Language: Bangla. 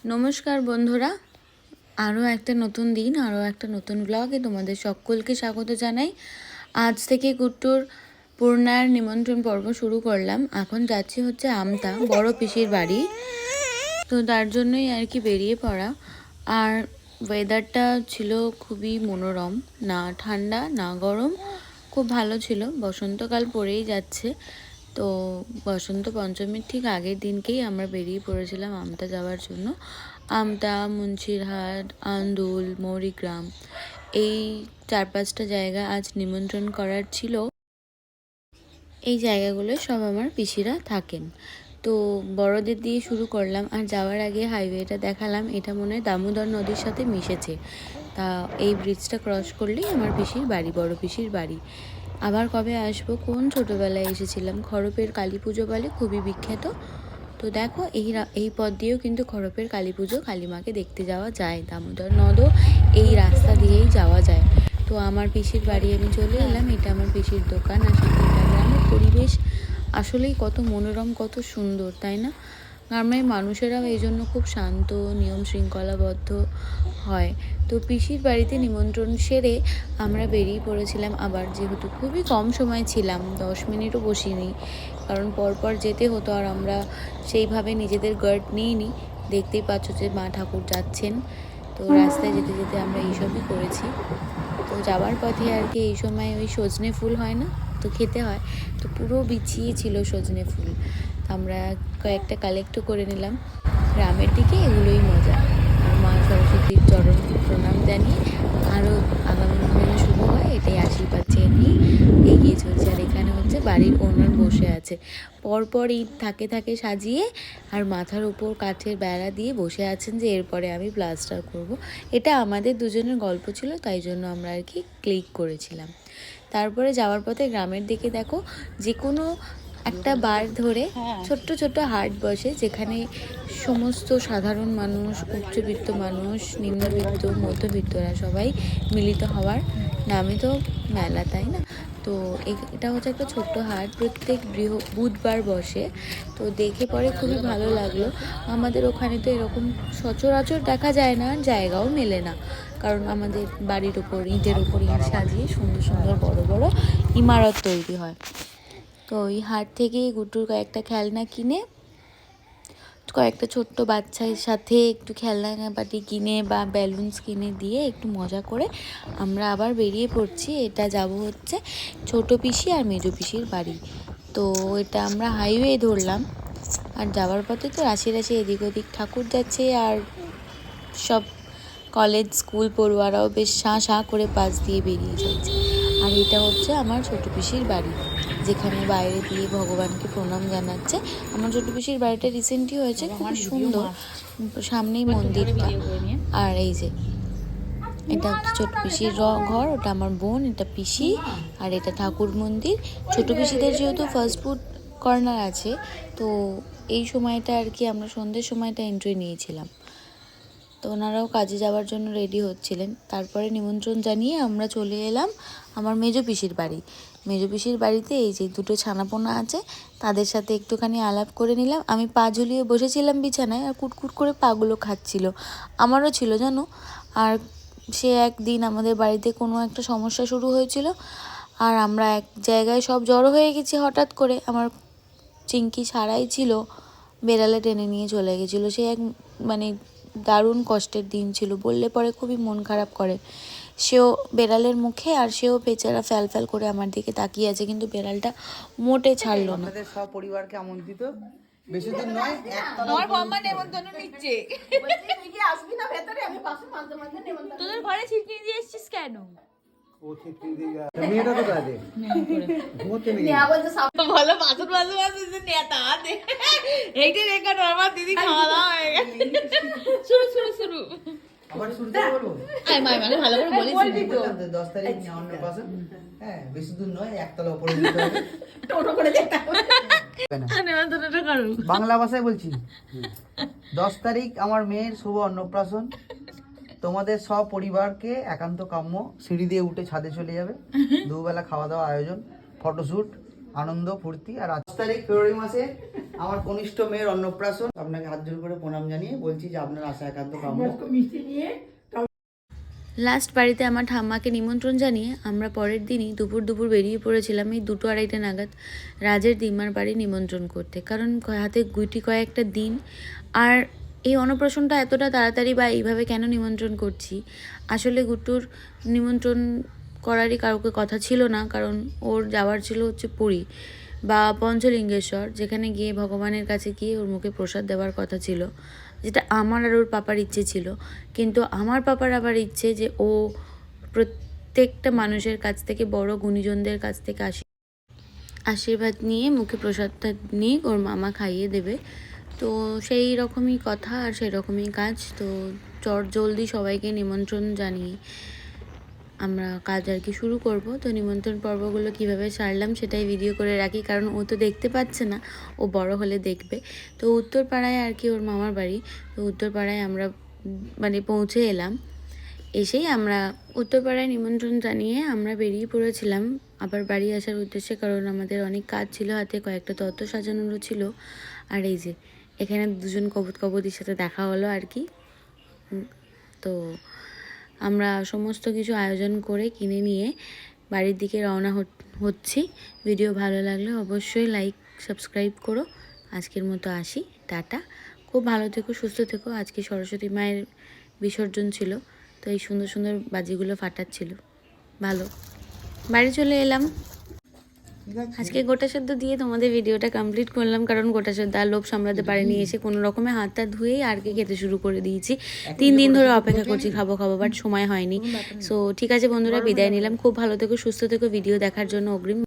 নমস্কার বন্ধুরা, আরও একটা নতুন দিন, আরও একটা নতুন ব্লগে তোমাদের সকলকে স্বাগত জানাই। আজ থেকে গুট্টুর পূর্ণার নিমন্ত্রণ পর্ব শুরু করলাম। এখন যাচ্ছি হচ্ছে আমতা, বড় পিসির বাড়ি। তো তার জন্যই আর কি বেরিয়ে পড়া। আর ওয়েদারটা ছিল খুবই মনোরম, না ঠান্ডা না গরম, খুব ভালো ছিল। বসন্তকাল পড়েই যাচ্ছে। তো বসন্ত পঞ্চমীর ঠিক আগের দিনকেই আমরা বেরিয়ে পড়েছিলাম আমতা যাওয়ার জন্য। আমতা, মুন্সিরহাট, আন্দুল, মৌরিগ্রাম, এই 4-5টা জায়গা আজ নিমন্ত্রণ করার ছিল। এই জায়গাগুলোয় সব আমার পিসিরা থাকেন। তো বড়দের দিয়ে শুরু করলাম। আর যাওয়ার আগে হাইওয়েটা দেখালাম, এটা মনে হয় দামোদর নদীর সাথে মিশেছে। তা এই ব্রিজটা ক্রস করলেই আমার পিসির বাড়ি, বড় পিসির বাড়ি। আবার কবে আসবো, কোন ছোটোবেলায় এসেছিলাম। খড়পের কালী পুজো বলে খুবই বিখ্যাত। তো দেখো এই পথ দিয়েও কিন্তু খড়পের কালী পুজো, কালীমাকে দেখতে যাওয়া যায়। দামোদর নদও এই রাস্তা দিয়েই যাওয়া যায়। তো আমার পিসির বাড়ি আমি চলে এলাম। এটা আমার পিসির দোকান। আর সেখানকার গ্রামের পরিবেশ আসলেই কত মনোরম, কত সুন্দর, তাই না? গ্রামের মানুষেরাও এই জন্য খুব শান্ত, নিয়ম শৃঙ্খলাবদ্ধ হয়। তো পিসির বাড়িতে নিমন্ত্রণ সেরে আমরা বেরিয়ে পড়েছিলাম। আবার যেহেতু খুবই কম সময় ছিলাম, 10 মিনিটও বসিনি, কারণ পরপর যেতে হতো। আর আমরা সেইভাবে নিজেদের গার্ড নিইনি। দেখতেই পাচ্ছ যে মা ঠাকুর যাচ্ছেন। তো রাস্তায় যেতে যেতে আমরা এইসবই করেছি। তো যাওয়ার পথে আর কি এই সময় ওই সজনে ফুল হয় না, তো খেতে হয়। তো পুরো বিছিয়ে ছিল সজনে ফুল। আমরা কয়েকটা কালেক্টও করে নিলাম। গ্রামের দিকে এগুলোই মজা। আর মা সরস্বতীর চরণ প্রণাম জানিয়ে আরও আগামী দিন যেন শুভ হয়, এটাই আশীর্বাদ চেয়ে নিয়ে এগিয়ে চলছে। আর এখানে হচ্ছে বাড়ির ওনার বসে আছে, পরপর ইট থাকে থাকে সাজিয়ে আর মাথার উপর কাঠের বেড়া দিয়ে বসে আছেন যে এরপরে আমি প্লাস্টার করব। এটা আমাদের দুজনের গল্প ছিল, তাই জন্য আমরা আর কি ক্লিক করেছিলাম। তারপরে যাওয়ার পথে গ্রামের দিকে দেখো, যে কোনো একটা বার ধরে ছোট্ট ছোট্ট হাট বসে, যেখানে সমস্ত সাধারণ মানুষ, উচ্চবিত্ত মানুষ, নিম্নবিত্ত, মধ্যবিত্তরা সবাই মিলিত হওয়ার নামে তো মেলা, তাই না? তো এটা হচ্ছে একটা ছোট্ট হাট, প্রত্যেক বুধবার বসে। তো দেখে পরে খুবই ভালো লাগলো। আমাদের ওখানে তো এরকম সচরাচর দেখা যায় না, জায়গাও মেলে না, কারণ আমাদের বাড়ির ওপর ইটের ওপর ইট সাজিয়ে সুন্দর সুন্দর বড় বড় ইমারত তৈরি হয়। তো ওই হাট থেকেই গুট্টুর কয়েকটা খেলনা কিনে, কয়েকটা ছোট্ট বাচ্চার সাথে একটু খেলনাপাতি কিনে বা ব্যালুনস কিনে দিয়ে একটু মজা করে আমরা আবার বেরিয়ে পড়ছি। এটা যাব হচ্ছে ছোটো পিসি আর মেজো পিসির বাড়ি। তো এটা আমরা হাইওয়ে ধরলাম। আর যাওয়ার পথে তো রাশি রাশি এদিক ওদিক ঠাকুর যাচ্ছে, আর সব কলেজ স্কুল পড়ুয়ারাও বেশ শাঁ শাঁ করে পাশ দিয়ে বেরিয়ে যাচ্ছে। আর এটা হচ্ছে আমার ছোটো পিসির বাড়ি, যেখানে বাইরে দিয়ে ভগবানকে প্রণাম জানাচ্ছে। আমার ছোটো পিসির বাড়িটা রিসেন্টলি হয়েছে, খুব সুন্দর, সামনেই মন্দিরটা। আর এই যে এটা হচ্ছে ছোটো পিসির ঘর, ওটা আমার বোন, এটা পিসি, আর এটা ঠাকুর মন্দির। ছোটো পিসিদের যেহেতু ফাস্ট ফুড কর্নার আছে, তো এই সময়টা আর কি আমরা সন্ধ্যের সময়টা এন্ট্রি নিয়েছিলাম। তো ওনারাও কাজে যাওয়ার জন্য রেডি হচ্ছিলেন। তারপরে নিমন্ত্রণ জানিয়ে আমরা চলে এলাম আমার মেজো পিসির বাড়ি। মেজো পিসির বাড়িতে এই যে দুটো ছানাপোনা আছে, তাদের সাথে একটুখানি আলাপ করে নিলাম। আমি পা ঝুলিয়ে বসেছিলাম বিছানায়, আর কুটকুট করে পাগুলো খাচ্ছিল। আমারও ছিল জানো। আর সে একদিন আমাদের বাড়িতে কোনো একটা সমস্যা শুরু হয়েছিল, আর আমরা এক জায়গায় সব জড়ো হয়ে গেছি হঠাৎ করে। আমার চিংকি ছাড়াই ছিল, বেড়ালে টেনে নিয়ে চলে গেছিলো। সে এক মানে দারুণ কষ্টের দিন ছিল, বললে পরে খুবই মন খারাপ করে। সেও বেড়ালের মুখে, আর সেও বেচারা ফ্যাল ফ্যাল করে আমার দিকে তাকিয়ে আছে, কিন্তু বেড়ালটা মোটে ছাড়লো না। আপনাদের সব পরিবারকে আমন্ত্রিত, বেশি দূর নয়, আমার বম্মা নেমন্তন্ন নিচ্ছে। তুই কি আসবি না ভেতরে? আমি পাশে মাঝে মাঝে নেমন্তন্ন। তোদের ঘরে ছিটনি দিয়ে এসেছিস কেন? ও ঠিক দিয়ে মেয়েটা তো আছে ঘুমোতে নেই। নেয়া বলছে সাপ। ভালো বাসন বাসন আছে নেতা দে। এইটা রেখা আমার দিদি খাওয়া দাওয়া হয়ে গেছে। শুরু শুরু শুরু। আবার শুরু থেকে বলবো? আয় মাই মানে ভালো করে বলিস। বললাম তো 10 তারিখ অন্নপ্রাশন। হ্যাঁ, বেশি দূর নয়, একতলা উপরে যেতে হবে। টোটো করে যেতে হবে। নেমন্তন্নটা করো। বাংলা ভাষায় বলছি। 10 তারিখ আমার মেয়ের শুভ অন্নপ্রাশন। তোমাদের সব পরিবারকে একান্ত কাম্য সিঁড়ি দিয়ে উঠে ছাদে চলে যাবে, দুবেলা খাওয়া দাওয়া আয়োজন, ফটোশ্যুট, আনন্দ ফুর্তি। আর 10 তারিখ ফেব্রুয়ারি মাসে আমার কনিষ্ঠ মেয়ের অন্নপ্রাশন। আপনাকে হাত জোড় করে প্রণাম জানিয়ে বলছি যে আপনার আশা একান্ত কাম্য। লাস্ট বাড়িতে আমার ঠাম্মাকে নিমন্ত্রণ জানিয়ে আমরা পরের দিনই দুপুর বেরিয়ে পড়েছিলাম এই 2-2:30 নাগাদ রাজের দিমার বাড়ি নিমন্ত্রণ করতে, কারণ হাতে গুটি কয়েকটা দিন। আর এই অন্নপ্রাশনটা এতটা তাড়াতাড়ি বা এইভাবে কেন নিমন্ত্রণ করছি, আসলে গুট্টুর নিমন্ত্রণ করারই কাউকে কথা ছিল না, কারণ ওর যাওয়ার ছিল হচ্ছে পুরী বা পঞ্চলিঙ্গেশ্বর, যেখানে গিয়ে ভগবানের কাছে গিয়ে ওর মুখে প্রসাদ দেওয়ার কথা ছিল, যেটা আমার আর ওর পাপার ইচ্ছে ছিল। কিন্তু আমার পাপার আবার ইচ্ছে যে ও প্রত্যেকটা মানুষের কাছ থেকে, বড় গুণীজনদের কাছ থেকে আশীর্বাদ নিয়ে মুখে প্রসাদটা নিয়ে ওর মামা খাইয়ে দেবে। তো সেই রকমই কথা আর সেই রকমই কাজ। তো জলদি সবাইকে নিমন্ত্রণ জানিয়ে আমরা কাজ আর কি শুরু করব। তো নিমন্ত্রণ পর্বগুলো কিভাবে সারলাম সেটাই ভিডিও করে রাখি, কারণ ও তো দেখতে পাচ্ছে না, ও বড় হলে দেখবে। তো উত্তরপাড়ায় আর কি ওর মামার বাড়ি, তো উত্তরপাড়ায় আমরা মানে পৌঁছে এলাম। এসেই আমরা উত্তরপাড়ায় নিমন্ত্রণ জানিয়ে আমরা বেরিয়ে পড়েছিলাম আবার বাড়ি আসার উদ্দেশ্যে, কারণ আমাদের অনেক কাজ ছিল হাতে, কয়েকটা তত্ত্ব সাজানোরও ছিল। আর এই যে এখানে দুজন কবুতরির সাথে দেখা হলো আর কি। তো আমরা সমস্ত কিছু আয়োজন করে কিনে নিয়ে বাড়ির দিকে রওনা হচ্ছি। ভিডিও ভালো লাগলে অবশ্যই লাইক সাবস্ক্রাইব করো। আজকের মতো আসি, টাটা। খুব ভালো থেকো, সুস্থ থেকো। আজকে সরস্বতী মায়ের বিসর্জন ছিল, তো এই সুন্দর সুন্দর বাজিগুলো ফাটাচ্ছিল। ভালো, বাড়ি চলে এলাম। আজকে গোটা সেদ্ধ দিয়ে তোমাদের ভিডিওটা কমপ্লিট করলাম, কারণ গোটা সেদ্ধ আর লোভ সামলাতে পারিনি, এসে কোনো রকমে হাতটা ধুয়েই আর কি খেতে শুরু করে দিয়েছি। 3 দিন ধরে অপেক্ষা করছি খাবো বাট সময় হয়নি। সো ঠিক আছে বন্ধুরা, বিদায় নিলাম। খুব ভালো থেকো, সুস্থ থেকো। ভিডিও দেখার জন্য অগ্রিম